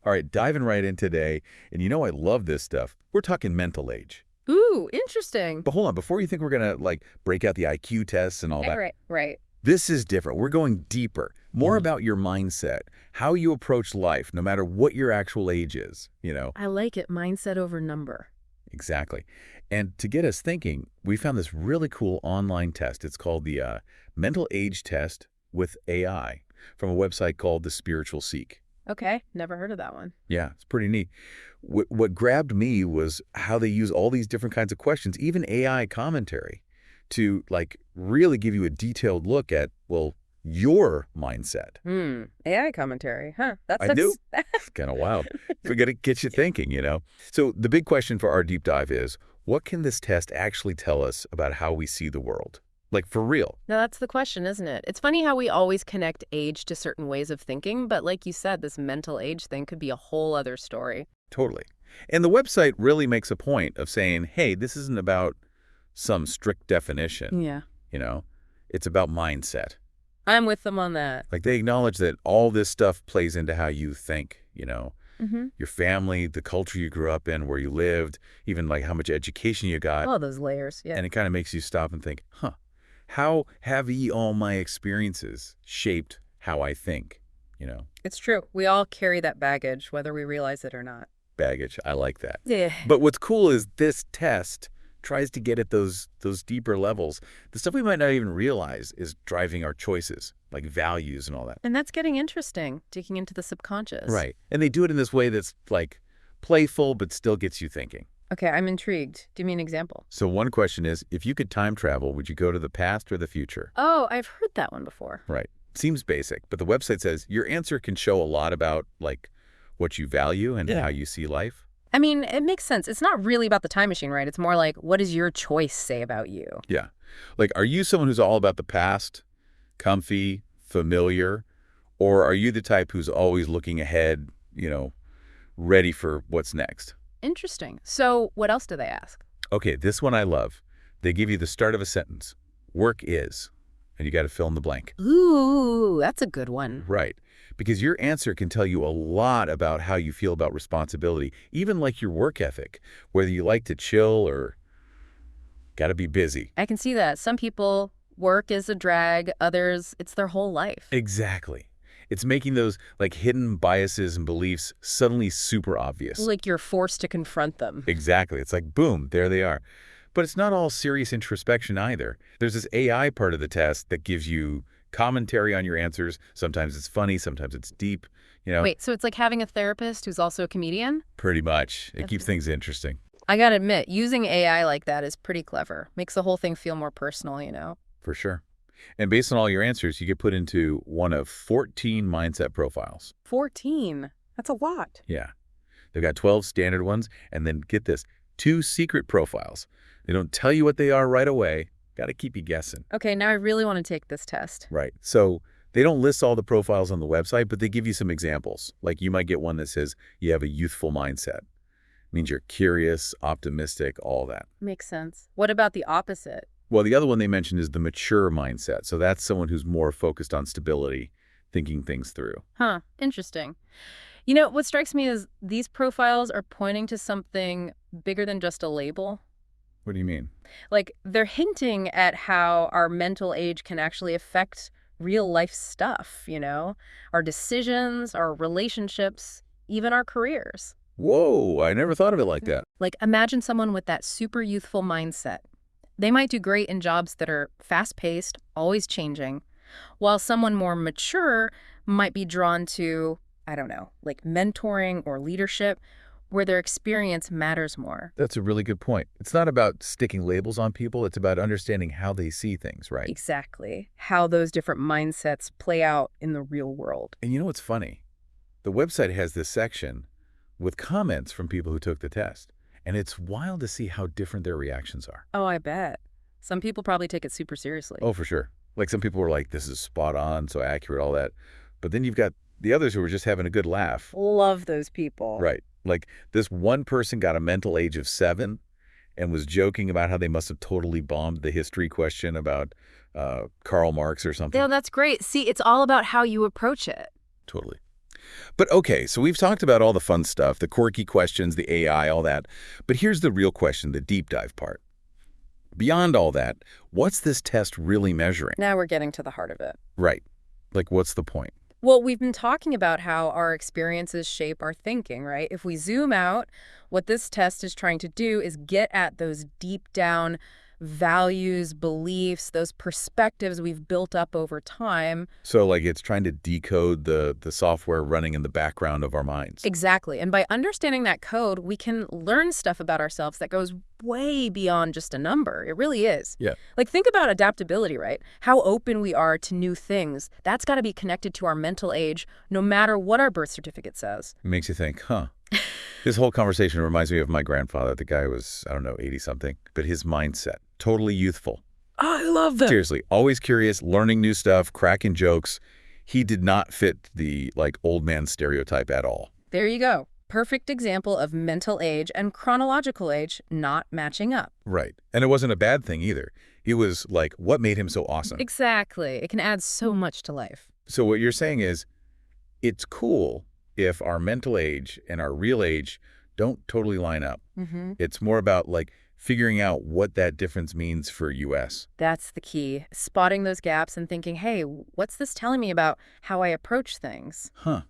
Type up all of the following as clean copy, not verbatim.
All right, diving right in today, and you know I love this stuff. We're talking mental age. Ooh, interesting. But hold on, before you think we're going to like break out the IQ tests and all that, Right. this is different. We're going deeper, more about your mindset, how you approach life, no matter what your actual age is, you know? I like it. Mindset over number. Exactly. And to get us thinking, we found this really cool online test. It's called the Mental Age Test with AI from a website called The Spiritual Seek. Okay, never heard of that one. Yeah, it's pretty neat. What grabbed me was how they use all these different kinds of questions, even AI commentary, to like really give you a detailed look at, well, your mindset. AI commentary, huh? I knew. It's kind of wild. We got to get you thinking, you know? So the big question for our deep dive is, what can this test actually tell us about how we see the world? Like, for real. No, that's the question, isn't it? It's funny how we always connect age to certain ways of thinking, but like you said, this mental age thing could be a whole other story. Totally. And the website really makes a point of saying, hey, this isn't about some strict definition, Yeah. you know? It's about mindset. I'm with them on that. Like, they acknowledge that all this stuff plays into how you think, you know? Mm-hmm. Your family, the culture you grew up in, where you lived, even like how much education you got. All those layers, yeah. And it kind of makes you stop and think, huh, how have all my experiences shaped how I think, you know? It's true. We all carry that baggage, whether we realize it or not. Baggage. I like that. Yeah. But what's cool is this test tries to get at those deeper levels. The stuff we might not even realize is driving our choices, like values and all that. And that's getting interesting, digging into the subconscious. Right. And they do it in this way that's like playful, but still gets you thinking. Okay, I'm intrigued. Give me an example. So one question is, if you could time travel, would you go to the past or the future? Oh, I've heard that one before. Right. Seems basic, but the website says your answer can show a lot about like what you value and how you see life. I mean, it makes sense. It's not really about the time machine, right? It's more like, what does your choice say about you? Yeah. Like, are you someone who's all about the past, comfy, familiar, or are you the type who's always looking ahead, you know, ready for what's next? Interesting. So what else do they ask? Okay, this one I love. They give you the start of a sentence. Work is, and you got to fill in the blank. Ooh, that's a good one. Right. Because your answer can tell you a lot about how you feel about responsibility, even like your work ethic, whether you like to chill or got to be busy. I can see that. Some people, work is a drag. Others, it's their whole life. Exactly. It's making those like hidden biases and beliefs suddenly super obvious. Like you're forced to confront them. Exactly. It's like, boom, there they are. But it's not all serious introspection either. There's this AI part of the test that gives you commentary on your answers. Sometimes it's funny, sometimes it's deep, you know. Wait, so it's like having a therapist who's also a comedian? Pretty much. It keeps things interesting. I gotta admit, using AI like that is pretty clever. Makes the whole thing feel more personal, you know? For sure. And based on all your answers, you get put into one of 14 mindset profiles. 14. That's a lot. Yeah. They've got 12 standard ones, and then get this, 2 secret profiles. They don't tell you what they are right away. Got to keep you guessing. Okay, now I really want to take this test. Right. So they don't list all the profiles on the website, but they give you some examples. Like you might get one that says you have a youthful mindset. Means you're curious, optimistic, all that. Makes sense. What about the opposite? Well, the other one they mentioned is the mature mindset. So that's someone who's more focused on stability, thinking things through. Huh, interesting. You know, what strikes me is these profiles are pointing to something bigger than just a label. What do you mean? Like, they're hinting at how our mental age can actually affect real life stuff, you know? Our decisions, our relationships, even our careers. Whoa, I never thought of it like that. Like, imagine someone with that super youthful mindset. They might do great in jobs that are fast-paced, always changing, while someone more mature might be drawn to, I don't know, like mentoring or leadership, where their experience matters more. That's a really good point. It's not about sticking labels on people. It's about understanding how they see things, right? Exactly. How those different mindsets play out in the real world. And you know what's funny? The website has this section with comments from people who took the test. And it's wild to see how different their reactions are. Oh, I bet. Some people probably take it super seriously. Oh, for sure. Like some people were like, this is spot on, so accurate, all that. But then you've got the others who were just having a good laugh. Love those people. Right. Like this one person got a mental age of 7 and was joking about how they must have totally bombed the history question about Karl Marx or something. Yeah, that's great. See, it's all about how you approach it. Totally. But okay, so we've talked about all the fun stuff, the quirky questions, the AI, all that. But here's the real question, the deep dive part. Beyond all that, what's this test really measuring? Now we're getting to the heart of it. Right. Like, what's the point? Well, we've been talking about how our experiences shape our thinking, right? If we zoom out, what this test is trying to do is get at those deep down values, beliefs, those perspectives we've built up over time. So, like, it's trying to decode the software running in the background of our minds. Exactly. And by understanding that code, we can learn stuff about ourselves that goes way beyond just a number. It really is. Yeah. Like, think about adaptability, right? How open we are to new things. That's got to be connected to our mental age, no matter what our birth certificate says. It makes you think, huh? This whole conversation reminds me of my grandfather. The guy was, I don't know, 80-something. But his mindset, totally youthful. I love that. Seriously, always curious, learning new stuff, cracking jokes. He did not fit the, like, old man stereotype at all. There you go. Perfect example of mental age and chronological age not matching up. Right. And it wasn't a bad thing either. It was, like, what made him so awesome. Exactly. It can add so much to life. So what you're saying is, it's cool if our mental age and our real age don't totally line up. Mm-hmm. It's more about, like, figuring out what that difference means for US. That's the key. Spotting those gaps and thinking, hey, what's this telling me about how I approach things? Huh.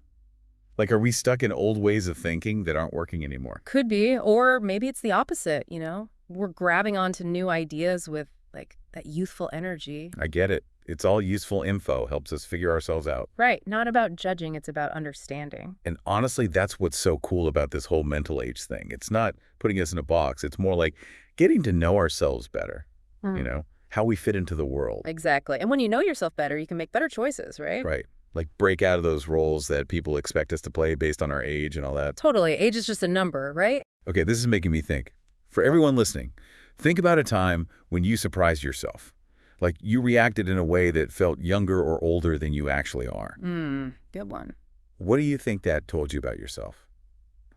Like, are we stuck in old ways of thinking that aren't working anymore? Could be. Or maybe it's the opposite, you know? We're grabbing onto new ideas with, like, that youthful energy. I get it. It's all useful info, helps us figure ourselves out. Right. Not about judging, it's about understanding. And honestly, that's what's so cool about this whole mental age thing. It's not putting us in a box. It's more like getting to know ourselves better, you know, how we fit into the world. Exactly. And when you know yourself better, you can make better choices, right? Right. Like break out of those roles that people expect us to play based on our age and all that. Totally. Age is just a number, right? Okay, this is making me think. For everyone listening, think about a time when you surprised yourself. Like you reacted in a way that felt younger or older than you actually are. Good one. What do you think that told you about yourself?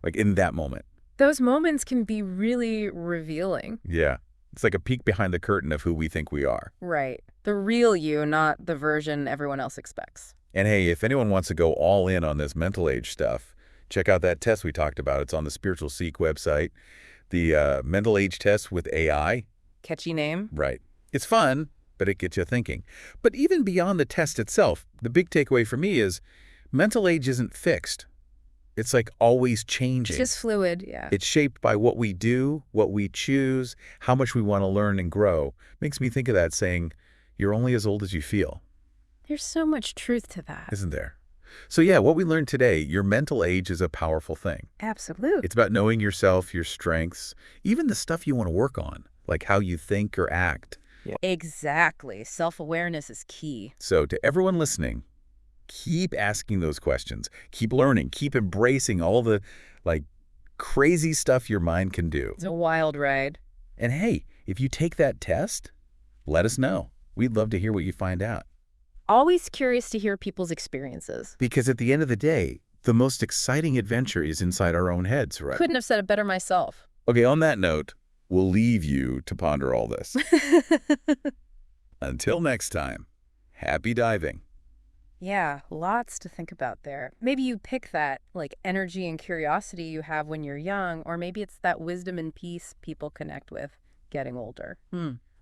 Like in that moment? Those moments can be really revealing. Yeah. It's like a peek behind the curtain of who we think we are. Right. The real you, not the version everyone else expects. And hey, if anyone wants to go all in on this mental age stuff, check out that test we talked about. It's on the Spiritual Seek website. The mental age test with AI. Catchy name. Right. It's fun, but it gets you thinking. But even beyond the test itself, the big takeaway for me is mental age isn't fixed. It's like always changing. It's just fluid, yeah. It's shaped by what we do, what we choose, how much we want to learn and grow. Makes me think of that saying, you're only as old as you feel. There's so much truth to that. Isn't there? So yeah, what we learned today, your mental age is a powerful thing. Absolutely. It's about knowing yourself, your strengths, even the stuff you want to work on, like how you think or act. Yeah. Exactly. Self-awareness is key. So to everyone listening, keep asking those questions. Keep learning. Keep embracing all the, like, crazy stuff your mind can do. It's a wild ride. And hey, if you take that test, let us know. We'd love to hear what you find out. Always curious to hear people's experiences. Because at the end of the day, the most exciting adventure is inside our own heads, right? Couldn't have said it better myself. Okay, on that note, we'll leave you to ponder all this. Until next time, happy diving. Yeah, lots to think about there. Maybe you pick that, like, energy and curiosity you have when you're young, or maybe it's that wisdom and peace people connect with getting older.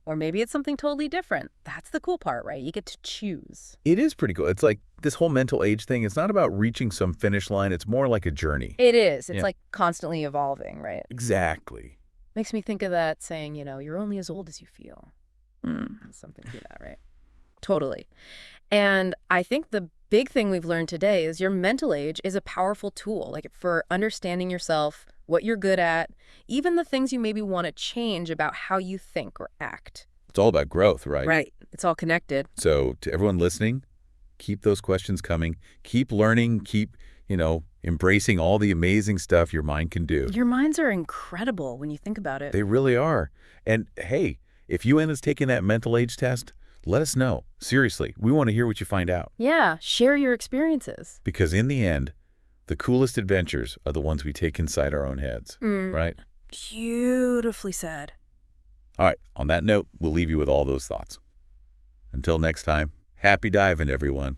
Or maybe it's something totally different. That's the cool part, right? You get to choose. It is pretty cool. It's like this whole mental age thing. It's not about reaching some finish line. It's more like a journey. It is. It's like constantly evolving, right? Exactly. Makes me think of that saying, you know, you're only as old as you feel. Something to that, right? Totally. And I think the big thing we've learned today is your mental age is a powerful tool, like for understanding yourself, what you're good at, even the things you maybe want to change about how you think or act. It's all about growth, right? Right. It's all connected. So to everyone listening, keep those questions coming. Keep learning. Keep, embracing all the amazing stuff your mind can do. Your minds are incredible when you think about it. They really are. And hey, if you end up taking that mental age test, let us know. Seriously, we want to hear what you find out. Yeah, share your experiences. Because in the end, the coolest adventures are the ones we take inside our own heads, right? Beautifully said. All right, on that note, we'll leave you with all those thoughts. Until next time, happy diving, everyone.